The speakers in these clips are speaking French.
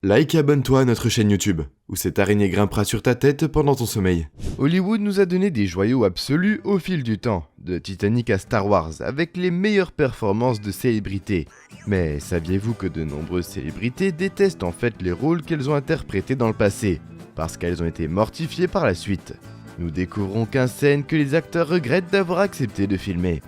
Like et abonne-toi à notre chaîne YouTube, où cette araignée grimpera sur ta tête pendant ton sommeil. Hollywood nous a donné des joyaux absolus au fil du temps, de Titanic à Star Wars, avec les meilleures performances de célébrités. Mais saviez-vous que de nombreuses célébrités détestent en fait les rôles qu'elles ont interprétés dans le passé, parce qu'elles ont été mortifiées par la suite? Nous découvrons 15 scènes que les acteurs regrettent d'avoir accepté de filmer.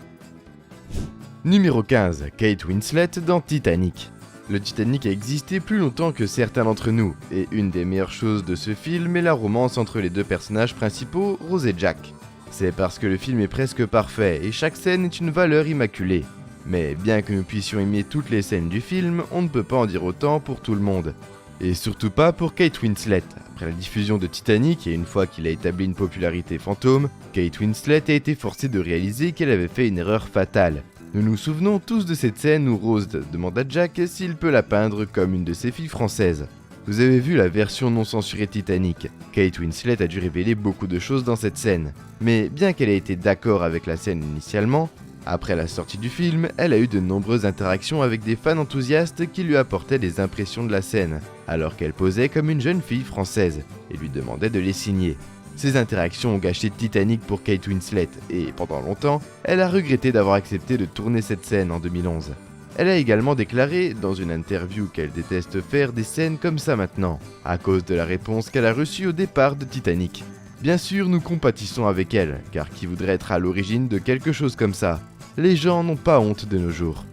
Numéro 15. Kate Winslet dans Titanic. Le Titanic a existé plus longtemps que certains d'entre nous, et une des meilleures choses de ce film est la romance entre les deux personnages principaux, Rose et Jack. C'est parce que le film est presque parfait, et chaque scène est une valeur immaculée. Mais bien que nous puissions aimer toutes les scènes du film, on ne peut pas en dire autant pour tout le monde. Et surtout pas pour Kate Winslet. Après la diffusion de Titanic, et une fois qu'il a établi une popularité fantôme, Kate Winslet a été forcée de réaliser qu'elle avait fait une erreur fatale. Nous nous souvenons tous de cette scène où Rose demande à Jack s'il peut la peindre comme une de ses filles françaises. Vous avez vu la version non censurée Titanic. Kate Winslet a dû révéler beaucoup de choses dans cette scène. Mais bien qu'elle ait été d'accord avec la scène initialement, après la sortie du film, elle a eu de nombreuses interactions avec des fans enthousiastes qui lui apportaient des impressions de la scène, alors qu'elle posait comme une jeune fille française, et lui demandait de les signer. Ces interactions ont gâché Titanic pour Kate Winslet et, pendant longtemps, elle a regretté d'avoir accepté de tourner cette scène en 2011. Elle a également déclaré, dans une interview, qu'elle déteste faire des scènes comme ça maintenant, à cause de la réponse qu'elle a reçue au départ de Titanic. Bien sûr, nous compatissons avec elle, car qui voudrait être à l'origine de quelque chose comme ça? Les gens n'ont pas honte de nos jours.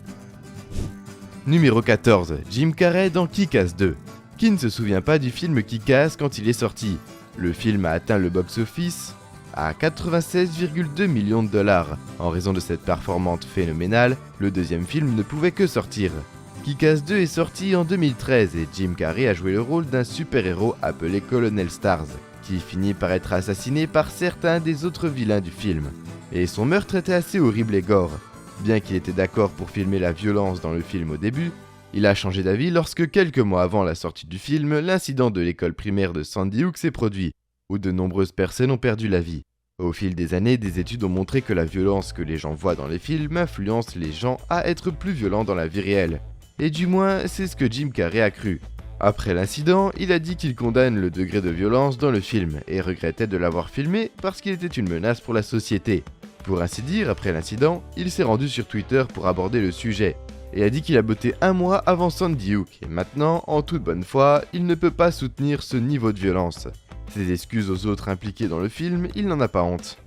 Numéro 14. Jim Carrey dans Kick-Ass 2. Qui ne se souvient pas du film Kick-Ass quand il est sorti? Le film a atteint le box-office à 96,2 millions de dollars. En raison de cette performance phénoménale, le deuxième film ne pouvait que sortir. Kick-Ass 2 est sorti en 2013 et Jim Carrey a joué le rôle d'un super-héros appelé Colonel Stars, qui finit par être assassiné par certains des autres vilains du film. Et son meurtre était assez horrible et gore. Bien qu'il était d'accord pour filmer la violence dans le film au début, il a changé d'avis lorsque quelques mois avant la sortie du film, l'incident de l'école primaire de Sandy Hook s'est produit, où de nombreuses personnes ont perdu la vie. Au fil des années, des études ont montré que la violence que les gens voient dans les films influence les gens à être plus violents dans la vie réelle. Et du moins, c'est ce que Jim Carrey a cru. Après l'incident, il a dit qu'il condamne le degré de violence dans le film et regrettait de l'avoir filmé parce qu'il était une menace pour la société. Pour ainsi dire, après l'incident, il s'est rendu sur Twitter pour aborder le sujet, et a dit qu'il a botté un mois avant Sandy Hook, et maintenant, en toute bonne foi, il ne peut pas soutenir ce niveau de violence. Ses excuses aux autres impliqués dans le film, il n'en a pas honte.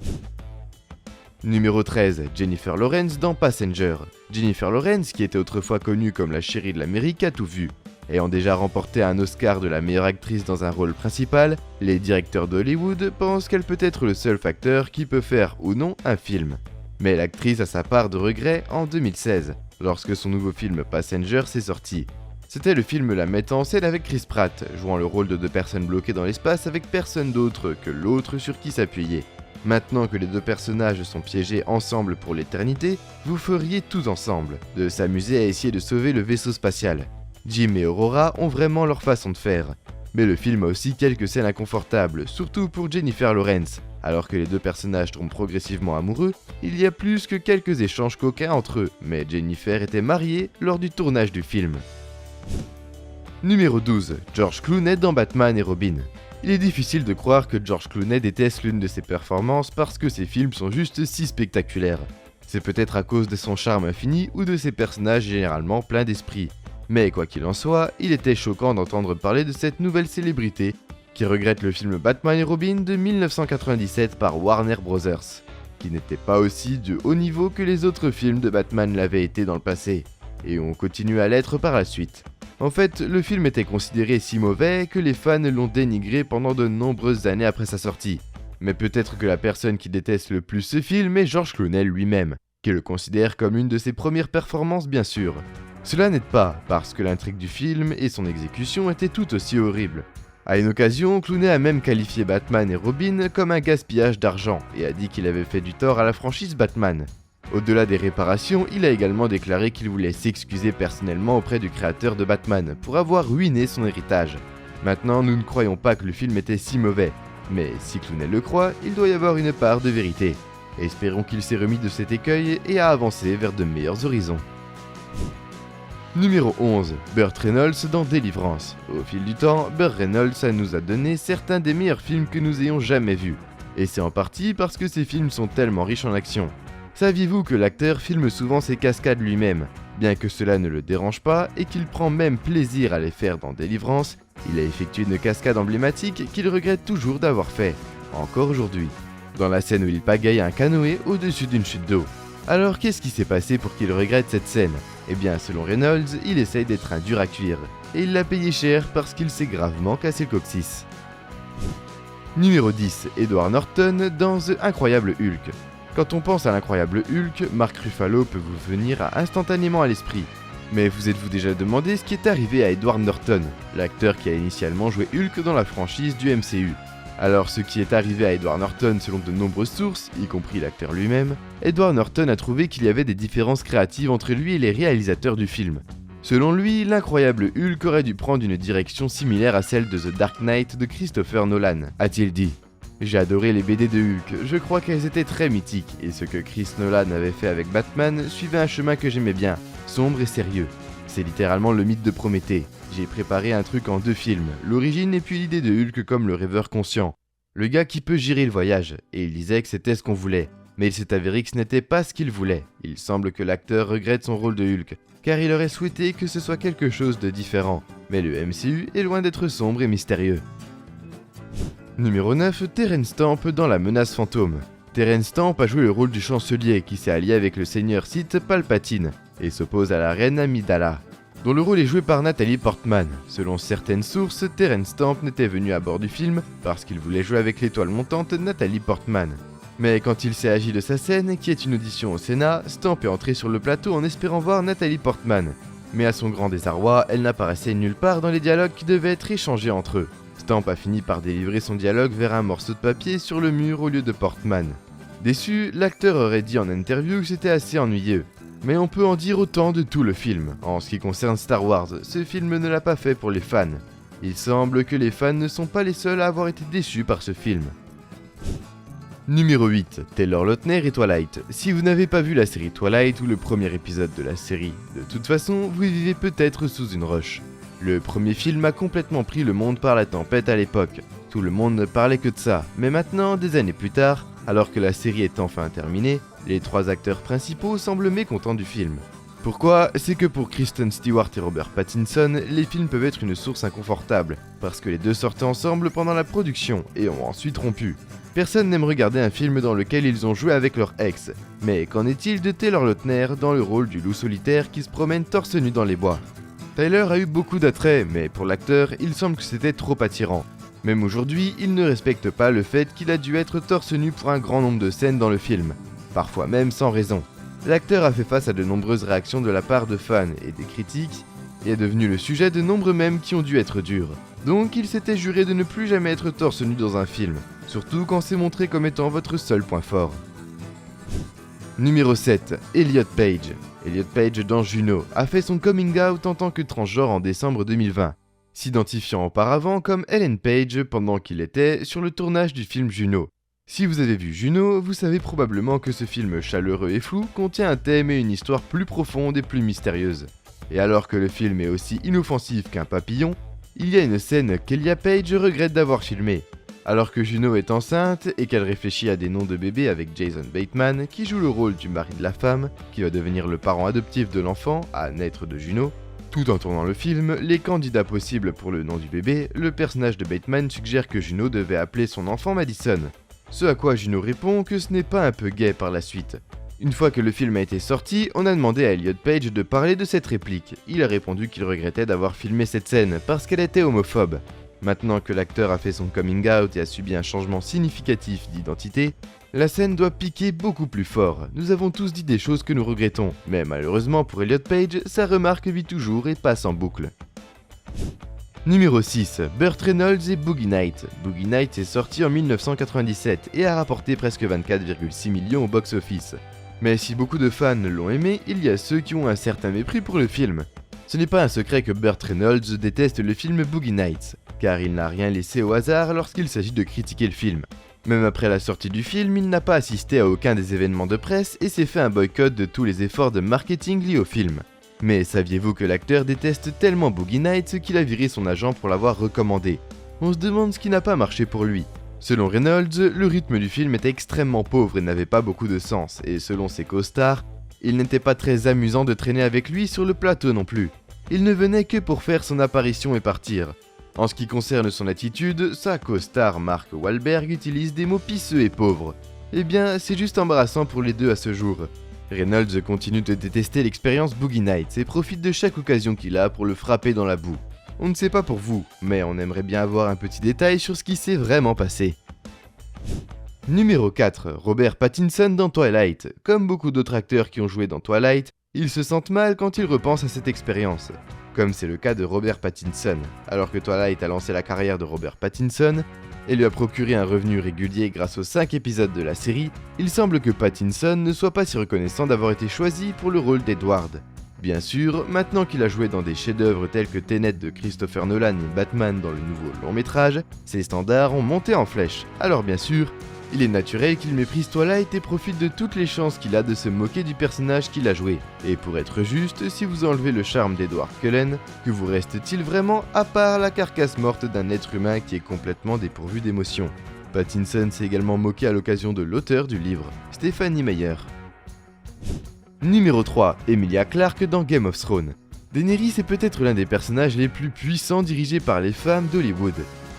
Numéro 13. Jennifer Lawrence dans Passenger. Jennifer Lawrence, qui était autrefois connue comme la chérie de l'Amérique, a tout vu. Ayant déjà remporté un Oscar de la meilleure actrice dans un rôle principal, les directeurs d'Hollywood pensent qu'elle peut être le seul facteur qui peut faire ou non un film. Mais l'actrice a sa part de regret en 2016. Lorsque son nouveau film Passenger s'est sorti. C'était le film la mettant en scène avec Chris Pratt, jouant le rôle de deux personnes bloquées dans l'espace avec personne d'autre que l'autre sur qui s'appuyer. Maintenant que les deux personnages sont piégés ensemble pour l'éternité, vous feriez tous ensemble, de s'amuser à essayer de sauver le vaisseau spatial. Jim et Aurora ont vraiment leur façon de faire. Mais le film a aussi quelques scènes inconfortables, surtout pour Jennifer Lawrence. Alors que les deux personnages tombent progressivement amoureux, il y a plus que quelques échanges coquins entre eux, mais Jennifer était mariée lors du tournage du film. Numéro 12. George Clooney dans Batman et Robin. Il est difficile de croire que George Clooney déteste l'une de ses performances parce que ses films sont juste si spectaculaires. C'est peut-être à cause de son charme infini ou de ses personnages généralement pleins d'esprit. Mais quoi qu'il en soit, il était choquant d'entendre parler de cette nouvelle célébrité qui regrette le film Batman et Robin de 1997 par Warner Bros., qui n'était pas aussi de haut niveau que les autres films de Batman l'avaient été dans le passé, et ont continué à l'être par la suite. En fait, le film était considéré si mauvais que les fans l'ont dénigré pendant de nombreuses années après sa sortie. Mais peut-être que la personne qui déteste le plus ce film est George Clooney lui-même, qui le considère comme une de ses premières performances bien sûr. Cela n'aide pas, parce que l'intrigue du film et son exécution étaient tout aussi horribles. À une occasion, Clooney a même qualifié Batman et Robin comme un gaspillage d'argent et a dit qu'il avait fait du tort à la franchise Batman. Au-delà des réparations, il a également déclaré qu'il voulait s'excuser personnellement auprès du créateur de Batman pour avoir ruiné son héritage. Maintenant, nous ne croyons pas que le film était si mauvais, mais si Clooney le croit, il doit y avoir une part de vérité. Espérons qu'il s'est remis de cet écueil et a avancé vers de meilleurs horizons. Numéro 11, Burt Reynolds dans Délivrance. Au fil du temps, Burt Reynolds nous a donné certains des meilleurs films que nous ayons jamais vus. Et c'est en partie parce que ces films sont tellement riches en action. Saviez-vous que l'acteur filme souvent ses cascades lui-même? Bien que cela ne le dérange pas et qu'il prend même plaisir à les faire dans Délivrance, il a effectué une cascade emblématique qu'il regrette toujours d'avoir fait, encore aujourd'hui, dans la scène où il pagaille un canoë au-dessus d'une chute d'eau. Alors qu'est-ce qui s'est passé pour qu'il regrette cette scène? Eh bien selon Reynolds, il essaye d'être un dur à cuire, et il l'a payé cher parce qu'il s'est gravement cassé le coccyx. Numéro 10, Edward Norton dans The Incroyable Hulk. Quand on pense à l'incroyable Hulk, Mark Ruffalo peut vous venir instantanément à l'esprit. Mais vous êtes-vous déjà demandé ce qui est arrivé à Edward Norton, l'acteur qui a initialement joué Hulk dans la franchise du MCU? Alors ce qui est arrivé à Edward Norton selon de nombreuses sources, y compris l'acteur lui-même, Edward Norton a trouvé qu'il y avait des différences créatives entre lui et les réalisateurs du film. Selon lui, l'incroyable Hulk aurait dû prendre une direction similaire à celle de The Dark Knight de Christopher Nolan, a-t-il dit. J'ai adoré les BD de Hulk, je crois qu'elles étaient très mythiques, et ce que Chris Nolan avait fait avec Batman suivait un chemin que j'aimais bien, sombre et sérieux. C'est littéralement le mythe de Prométhée. J'ai préparé un truc en 2 films, l'origine et puis l'idée de Hulk comme le rêveur conscient. Le gars qui peut gérer le voyage, et il disait que c'était ce qu'on voulait. Mais il s'est avéré que ce n'était pas ce qu'il voulait. Il semble que l'acteur regrette son rôle de Hulk, car il aurait souhaité que ce soit quelque chose de différent. Mais le MCU est loin d'être sombre et mystérieux. Numéro 9, Terence Stamp dans La Menace Fantôme. Terence Stamp a joué le rôle du chancelier qui s'est allié avec le seigneur Sith Palpatine et s'oppose à la reine Amidala, dont le rôle est joué par Nathalie Portman. Selon certaines sources, Terence Stamp n'était venu à bord du film parce qu'il voulait jouer avec l'étoile montante Nathalie Portman. Mais quand il s'est agi de sa scène, qui est une audition au Sénat, Stamp est entré sur le plateau en espérant voir Nathalie Portman. Mais à son grand désarroi, elle n'apparaissait nulle part dans les dialogues qui devaient être échangés entre eux. Stamp a fini par délivrer son dialogue vers un morceau de papier sur le mur au lieu de Portman. Déçu, l'acteur aurait dit en interview que c'était assez ennuyeux. Mais on peut en dire autant de tout le film. En ce qui concerne Star Wars, ce film ne l'a pas fait pour les fans. Il semble que les fans ne sont pas les seuls à avoir été déçus par ce film. Numéro 8, Taylor Lautner et Twilight. Si vous n'avez pas vu la série Twilight ou le premier épisode de la série, de toute façon, vous vivez peut-être sous une roche. Le premier film a complètement pris le monde par la tempête à l'époque. Tout le monde ne parlait que de ça, mais maintenant, des années plus tard, alors que la série est enfin terminée, les 3 acteurs principaux semblent mécontents du film. Pourquoi? C'est que pour Kristen Stewart et Robert Pattinson, les films peuvent être une source inconfortable, parce que les deux sortaient ensemble pendant la production et ont ensuite rompu. Personne n'aime regarder un film dans lequel ils ont joué avec leur ex, mais qu'en est-il de Taylor Lautner dans le rôle du loup solitaire qui se promène torse nu dans les bois? Tyler a eu beaucoup d'attrait, mais pour l'acteur, il semble que c'était trop attirant. Même aujourd'hui, il ne respecte pas le fait qu'il a dû être torse nu pour un grand nombre de scènes dans le film, parfois même sans raison. L'acteur a fait face à de nombreuses réactions de la part de fans et des critiques, et est devenu le sujet de nombreux mèmes qui ont dû être durs. Donc il s'était juré de ne plus jamais être torse nu dans un film, surtout quand c'est montré comme étant votre seul point fort. Numéro 7, Elliot Page. Elliot Page dans Juno a fait son coming out en tant que transgenre en décembre 2020, s'identifiant auparavant comme Ellen Page pendant qu'il était sur le tournage du film Juno. Si vous avez vu Juno, vous savez probablement que ce film chaleureux et flou contient un thème et une histoire plus profonde et plus mystérieuse. Et alors que le film est aussi inoffensif qu'un papillon, il y a une scène qu'Elia Page regrette d'avoir filmée. Alors que Juno est enceinte et qu'elle réfléchit à des noms de bébés avec Jason Bateman, qui joue le rôle du mari de la femme, qui va devenir le parent adoptif de l'enfant à naître de Juno, tout en tournant le film, les candidats possibles pour le nom du bébé, le personnage de Bateman suggère que Juno devait appeler son enfant Madison. Ce à quoi Juno répond que ce n'est pas un peu gay par la suite. Une fois que le film a été sorti, on a demandé à Elliot Page de parler de cette réplique. Il a répondu qu'il regrettait d'avoir filmé cette scène parce qu'elle était homophobe. Maintenant que l'acteur a fait son coming out et a subi un changement significatif d'identité, la scène doit piquer beaucoup plus fort. Nous avons tous dit des choses que nous regrettons, mais malheureusement pour Elliot Page, sa remarque vit toujours et passe en boucle. Numéro 6, Burt Reynolds et Boogie Nights. Boogie Nights est sorti en 1997 et a rapporté presque 24,6 millions au box-office. Mais si beaucoup de fans l'ont aimé, il y a ceux qui ont un certain mépris pour le film. Ce n'est pas un secret que Burt Reynolds déteste le film Boogie Nights, car il n'a rien laissé au hasard lorsqu'il s'agit de critiquer le film. Même après la sortie du film, il n'a pas assisté à aucun des événements de presse et s'est fait un boycott de tous les efforts de marketing liés au film. Mais saviez-vous que l'acteur déteste tellement Boogie Nights qu'il a viré son agent pour l'avoir recommandé? On se demande ce qui n'a pas marché pour lui. Selon Reynolds, le rythme du film était extrêmement pauvre et n'avait pas beaucoup de sens, et selon ses co-stars, il n'était pas très amusant de traîner avec lui sur le plateau non plus. Il ne venait que pour faire son apparition et partir. En ce qui concerne son attitude, sa co-star Mark Wahlberg utilise des mots pisseux et pauvres. Eh bien, c'est juste embarrassant pour les deux à ce jour. Reynolds continue de détester l'expérience Boogie Nights et profite de chaque occasion qu'il a pour le frapper dans la boue. On ne sait pas pour vous, mais on aimerait bien avoir un petit détail sur ce qui s'est vraiment passé. Numéro 4. Robert Pattinson dans Twilight. Comme beaucoup d'autres acteurs qui ont joué dans Twilight, ils se sentent mal quand ils repensent à cette expérience. Comme c'est le cas de Robert Pattinson. Alors que Twilight a lancé la carrière de Robert Pattinson et lui a procuré un revenu régulier grâce aux 5 épisodes de la série, il semble que Pattinson ne soit pas si reconnaissant d'avoir été choisi pour le rôle d'Edward. Bien sûr, maintenant qu'il a joué dans des chefs-d'œuvre tels que Tenet de Christopher Nolan et Batman dans le nouveau long-métrage, ses standards ont monté en flèche. Alors bien sûr, il est naturel qu'il méprise Twilight et profite de toutes les chances qu'il a de se moquer du personnage qu'il a joué. Et pour être juste, si vous enlevez le charme d'Edward Cullen, que vous reste-t-il vraiment à part la carcasse morte d'un être humain qui est complètement dépourvu d'émotion? Pattinson s'est également moqué à l'occasion de l'auteur du livre, Stephanie Meyer. Numéro 3. Emilia Clarke dans Game of Thrones. Daenerys est peut-être l'un des personnages les plus puissants dirigés par les femmes d'Hollywood.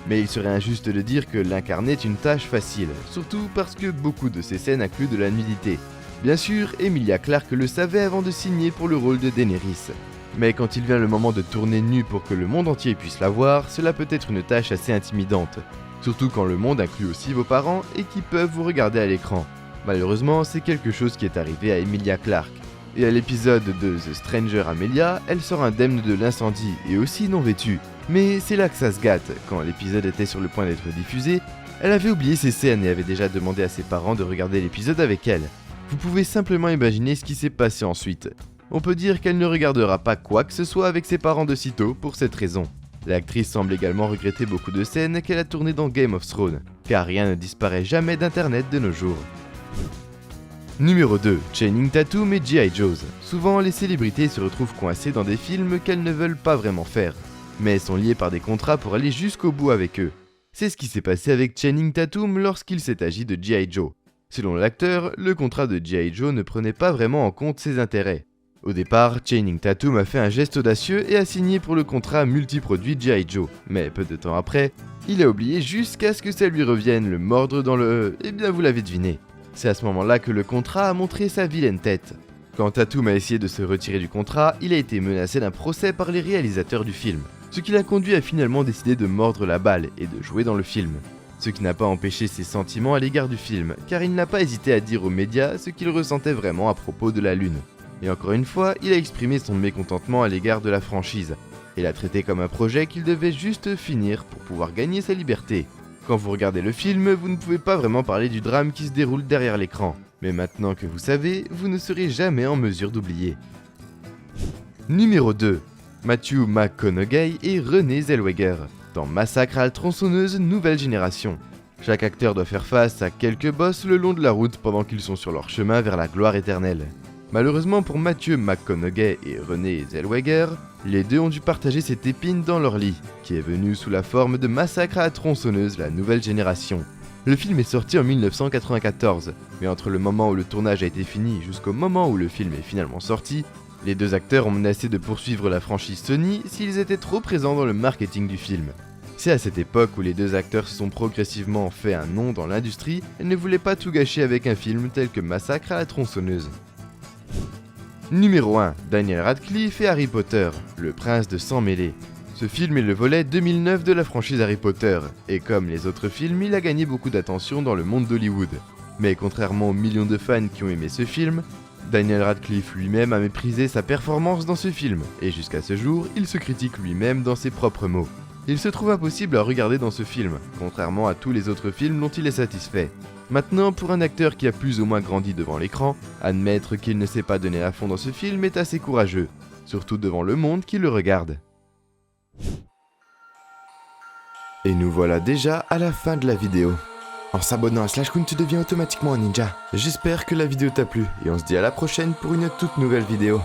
Mais il serait injuste de dire que l'incarner est une tâche facile, surtout parce que beaucoup de ces scènes incluent de la nudité. Bien sûr, Emilia Clarke le savait avant de signer pour le rôle de Daenerys. Mais quand il vient le moment de tourner nue pour que le monde entier puisse la voir, cela peut être une tâche assez intimidante. Surtout quand le monde inclut aussi vos parents et qui peuvent vous regarder à l'écran. Malheureusement, c'est quelque chose qui est arrivé à Emilia Clarke. Et à l'épisode de The Stranger Amelia, elle sort indemne de l'incendie et aussi non vêtue. Mais c'est là que ça se gâte, quand l'épisode était sur le point d'être diffusé, elle avait oublié ces scènes et avait déjà demandé à ses parents de regarder l'épisode avec elle. Vous pouvez simplement imaginer ce qui s'est passé ensuite. On peut dire qu'elle ne regardera pas quoi que ce soit avec ses parents de sitôt pour cette raison. L'actrice semble également regretter beaucoup de scènes qu'elle a tournées dans Game of Thrones, car rien ne disparaît jamais d'internet de nos jours. Numéro 2. Channing Tatum et G.I. Joes. Souvent, les célébrités se retrouvent coincées dans des films qu'elles ne veulent pas vraiment faire, mais sont liées par des contrats pour aller jusqu'au bout avec eux. C'est ce qui s'est passé avec Channing Tatum lorsqu'il s'est agi de G.I. Joe. Selon l'acteur, le contrat de G.I. Joe ne prenait pas vraiment en compte ses intérêts. Au départ, Channing Tatum a fait un geste audacieux et a signé pour le contrat multiproduit G.I. Joe, mais peu de temps après, il a oublié jusqu'à ce que ça lui revienne le mordre dans le... Eh bien vous l'avez deviné. C'est à ce moment-là que le contrat a montré sa vilaine tête. Quand Tatum a essayé de se retirer du contrat, il a été menacé d'un procès par les réalisateurs du film, ce qui l'a conduit à finalement décider de mordre la balle et de jouer dans le film. Ce qui n'a pas empêché ses sentiments à l'égard du film, car il n'a pas hésité à dire aux médias ce qu'il ressentait vraiment à propos de la Lune. Et encore une fois, il a exprimé son mécontentement à l'égard de la franchise, et l'a traité comme un projet qu'il devait juste finir pour pouvoir gagner sa liberté. Quand vous regardez le film, vous ne pouvez pas vraiment parler du drame qui se déroule derrière l'écran. Mais maintenant que vous savez, vous ne serez jamais en mesure d'oublier. Numéro 2. Matthew McConaughey et Renée Zellweger dans Massacre à la tronçonneuse nouvelle génération. Chaque acteur doit faire face à quelques bosses le long de la route pendant qu'ils sont sur leur chemin vers la gloire éternelle. Malheureusement pour Matthew McConaughey et Renée Zellweger, les deux ont dû partager cette épine dans leur lit, qui est venue sous la forme de Massacre à la tronçonneuse la nouvelle génération. Le film est sorti en 1994, mais entre le moment où le tournage a été fini jusqu'au moment où le film est finalement sorti, les deux acteurs ont menacé de poursuivre la franchise Sony s'ils étaient trop présents dans le marketing du film. C'est à cette époque où les deux acteurs se sont progressivement fait un nom dans l'industrie et ne voulaient pas tout gâcher avec un film tel que Massacre à la tronçonneuse. Numéro 1. Daniel Radcliffe et Harry Potter, le prince de sang mêlé. Ce film est le volet 2009 de la franchise Harry Potter, et comme les autres films, il a gagné beaucoup d'attention dans le monde d'Hollywood. Mais contrairement aux millions de fans qui ont aimé ce film, Daniel Radcliffe lui-même a méprisé sa performance dans ce film, et jusqu'à ce jour, il se critique lui-même dans ses propres mots. Il se trouve impossible à regarder dans ce film, contrairement à tous les autres films dont il est satisfait. Maintenant, pour un acteur qui a plus ou moins grandi devant l'écran, admettre qu'il ne s'est pas donné à fond dans ce film est assez courageux, surtout devant le monde qui le regarde. Et nous voilà déjà à la fin de la vidéo. En s'abonnant à SlashCoon, tu deviens automatiquement un ninja. J'espère que la vidéo t'a plu et on se dit à la prochaine pour une toute nouvelle vidéo.